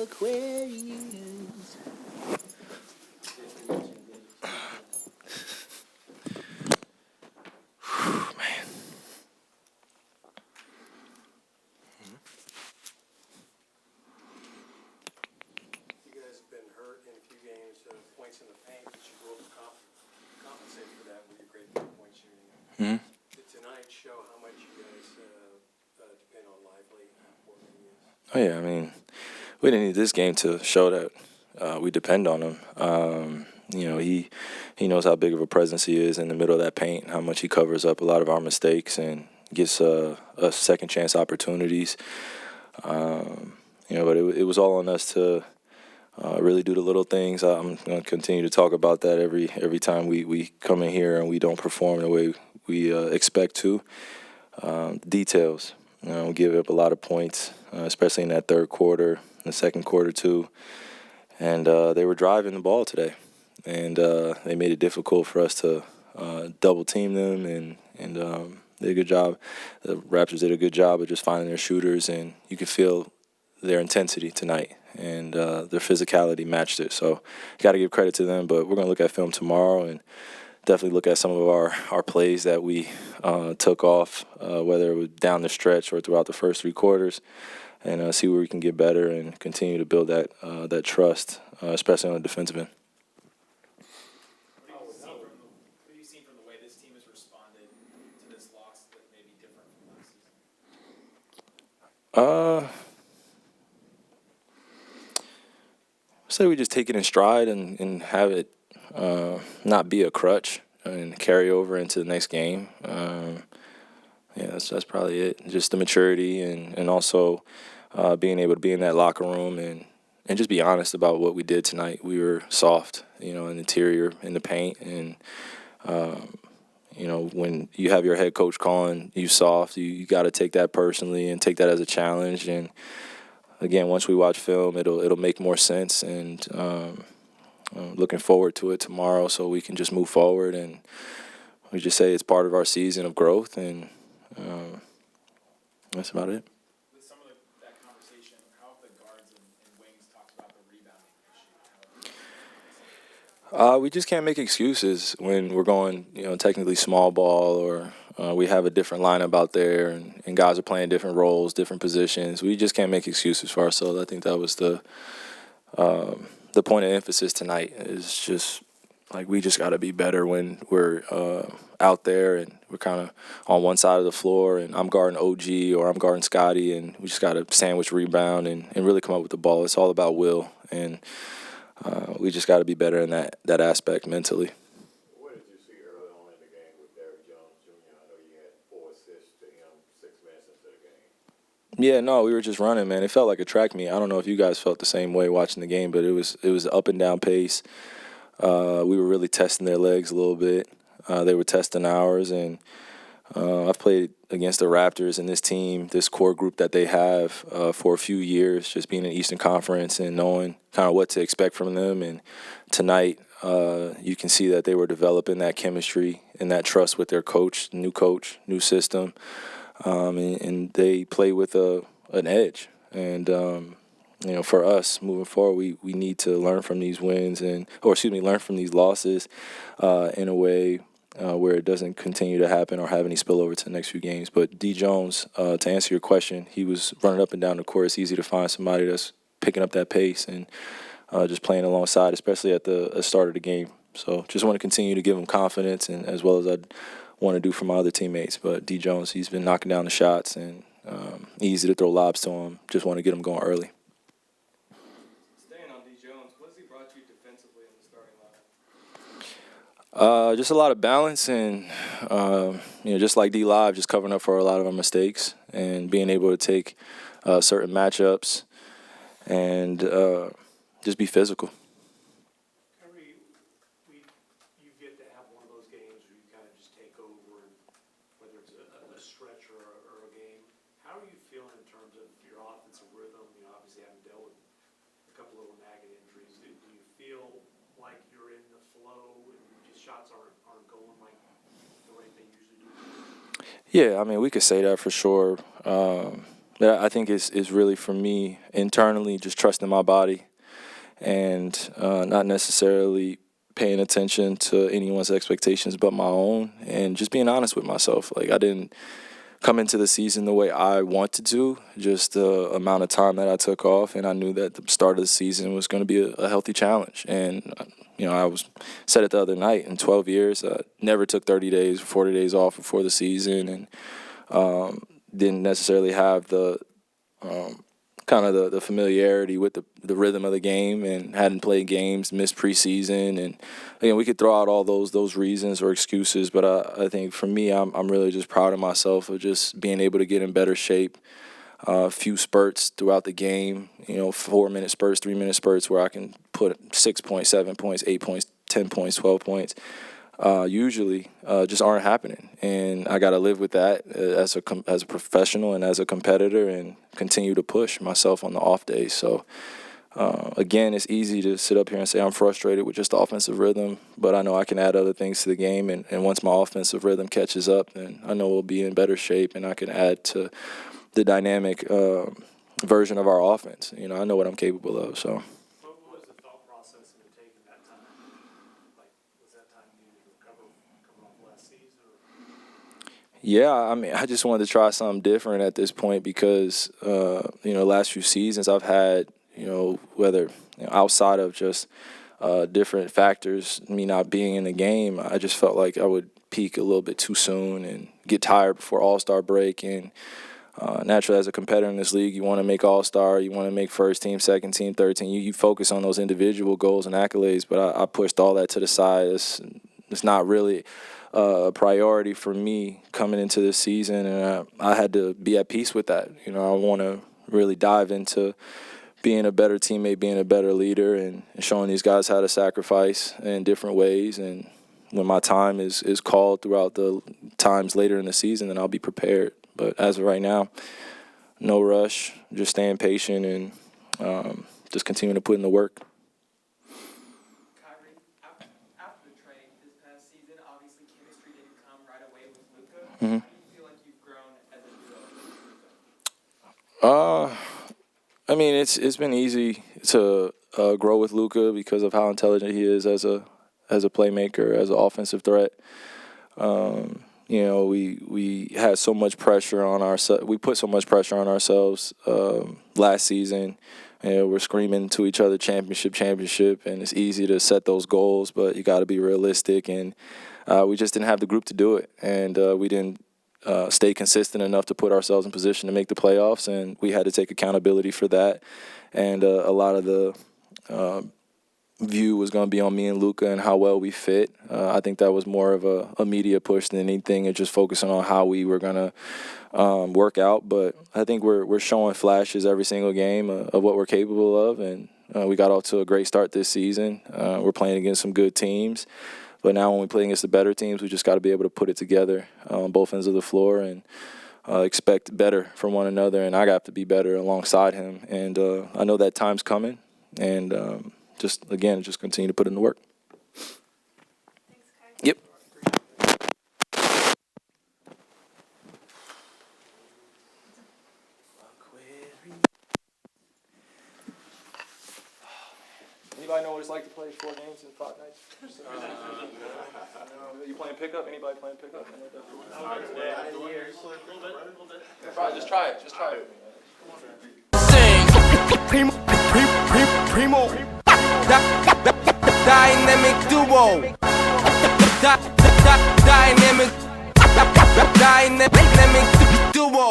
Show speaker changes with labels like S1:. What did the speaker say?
S1: Aquarius. Man.
S2: You guys have been hurt in a few games, points in the paint, but you will compensate for that with your great three-point shooting.
S1: Mm-hmm.
S2: Did tonight show how much you guys depend on Lively and how important he is?
S1: Oh, yeah, I mean, we didn't need this game to show that we depend on him. He knows how big of a presence he is in the middle of that paint, how much he covers up a lot of our mistakes and gets us second chance opportunities. But it was all on us to really do the little things. I'm going to continue to talk about that every time we come in here and we don't perform the way we expect to. Details. We give up a lot of points, especially in that third quarter, the second quarter too. And they were driving the ball today, and they made it difficult for us to double team them, and they did a good job. The Raptors did a good job of just finding their shooters, and you could feel their intensity tonight, and their physicality matched it. So got to give credit to them, but we're going to look at film tomorrow and definitely look at some of our plays that we took off, whether it was down the stretch or throughout the first three quarters, and see where we can get better and continue to build that trust, especially on the defensive end.
S3: What have you seen from the way this team has responded to this loss that may be different from last season?
S1: I say we just take it in stride and have it not be a crutch and carry over into the next game. That's probably it. Just the maturity and also being able to be in that locker room and just be honest about what we did tonight. We were soft, in the interior, in the paint, and when you have your head coach calling you soft, you got to take that personally and take that as a challenge. And again, once we watch film, it'll make more sense, and looking forward to it tomorrow so we can just move forward. And we just say it's part of our season of growth, and that's about it.
S3: With some of that conversation, how have the guards and wings talked about the rebounding issue?
S1: We just can't make excuses when we're going, technically small ball, or we have a different lineup out there, and guys are playing different roles, different positions. We just can't make excuses for ourselves. I think that was the point of emphasis tonight. Is just like we just got to be better when we're out there and we're kind of on one side of the floor, and I'm guarding OG or I'm guarding Scotty, and we just got to sandwich rebound and really come up with the ball. It's all about will, and we just got to be better in that aspect mentally.
S4: What did you see early on in the game with Derrick Jones Jr.? I know you had 4 assists to him 6 minutes into the game.
S1: Yeah, no, we were just running, man. It felt like a track meet. I don't know if you guys felt the same way watching the game, but it was up and down pace. We were really testing their legs a little bit. They were testing ours, and I've played against the Raptors and this team, this core group that they have for a few years, just being in the Eastern Conference and knowing kind of what to expect from them. And tonight, you can see that they were developing that chemistry and that trust with their coach, new system, and they play with an edge. And for us moving forward, we need to learn from these wins learn from these losses in a way where it doesn't continue to happen or have any spillover to the next few games. But D. Jones, to answer your question, he was running up and down the court. It's easy to find somebody that's picking up that pace and just playing alongside, especially at the start of the game. So just want to continue to give him confidence, and as well as I want to do for my other teammates. But D. Jones, he's been knocking down the shots, and easy to throw lobs to him. Just want to get him going early.
S2: Staying on D. Jones, what has he brought you defensively in the starting lineup?
S1: Just a lot of balance, and just like D Live, just covering up for a lot of our mistakes and being able to take certain matchups and just be physical.
S2: Kyrie, you've yet to have one of those games where you kind of just take over, and whether it's a stretch or a game. How are you feeling in terms of your offensive rhythm? Obviously having dealt with a couple little nagging injuries. Do you feel like you're in the flow and just shots aren't going like the way they usually do?
S1: Yeah, I mean, we could say that for sure. that I think is really for me internally, just trusting my body and not necessarily paying attention to anyone's expectations but my own, and just being honest with myself. Like, I didn't come into the season the way I wanted to, just the amount of time that I took off, and I knew that the start of the season was going to be a healthy challenge. And I said it the other night, in 12 years, never took 30 days, 40 days off before the season, and didn't necessarily have the kind of the familiarity with the rhythm of the game, and hadn't played games, missed preseason, and again, we could throw out all those reasons or excuses, but I think for me, I'm really just proud of myself of just being able to get in better shape. A few spurts throughout the game, 4-minute spurts, 3-minute spurts where I can put 6 points, 7 points, 8 points, 10 points, 12 points. Usually just aren't happening, and I got to live with that as a professional and as a competitor, and continue to push myself on the off days. So again, it's easy to sit up here and say I'm frustrated with just the offensive rhythm, but I know I can add other things to the game, and once my offensive rhythm catches up, then I know we'll be in better shape, and I can add to the dynamic version of our offense. I know what I'm capable of. So.
S2: What was the thought process in taking that time? Like, was that time you needed to recover coming off last season?
S1: Yeah, I mean, I just wanted to try something different at this point because, last few seasons I've had, whether outside of just different factors, me not being in the game, I just felt like I would peak a little bit too soon and get tired before All-Star break. And naturally, as a competitor in this league, you want to make All-Star, you want to make first team, second team, third team. You focus on those individual goals and accolades, but I pushed all that to the side. It's not really a priority for me coming into this season, and I had to be at peace with that. I want to really dive into being a better teammate, being a better leader, and showing these guys how to sacrifice in different ways. And when my time is called throughout the times later in the season, then I'll be prepared. But as of right now, no rush, just staying patient and just continuing to put in the work.
S3: Kyrie, after the trade this past season, obviously chemistry didn't come right away with Luka.
S1: Mm-hmm.
S3: How do you feel like you've grown as a duo?
S1: I mean, it's been easy to grow with Luka because of how intelligent he is as a playmaker, as an offensive threat. We had so much pressure on ourselves. We put so much pressure on ourselves last season. We're screaming to each other, championship, and it's easy to set those goals, but you got to be realistic. And we just didn't have the group to do it, and we didn't stay consistent enough to put ourselves in position to make the playoffs, and we had to take accountability for that. And a lot of the view was going to be on me and Luka and how well we fit. I think that was more of a media push than anything, and just focusing on how we were going to work out. But I think we're showing flashes every single game of what we're capable of, and we got off to a great start this season. We're playing against some good teams, but now when we play against the better teams, we just got to be able to put it together on both ends of the floor and expect better from one another, and I got to be better alongside him. And I know that time's coming, and just continue to put in the work.
S5: Thanks, Kai.
S1: Yep. Anybody know what it's like to play 4 games in 5 nights? You playing pickup? Anybody playing pickup? Just try it.
S6: Primo, dynamic duo, dynamic duo.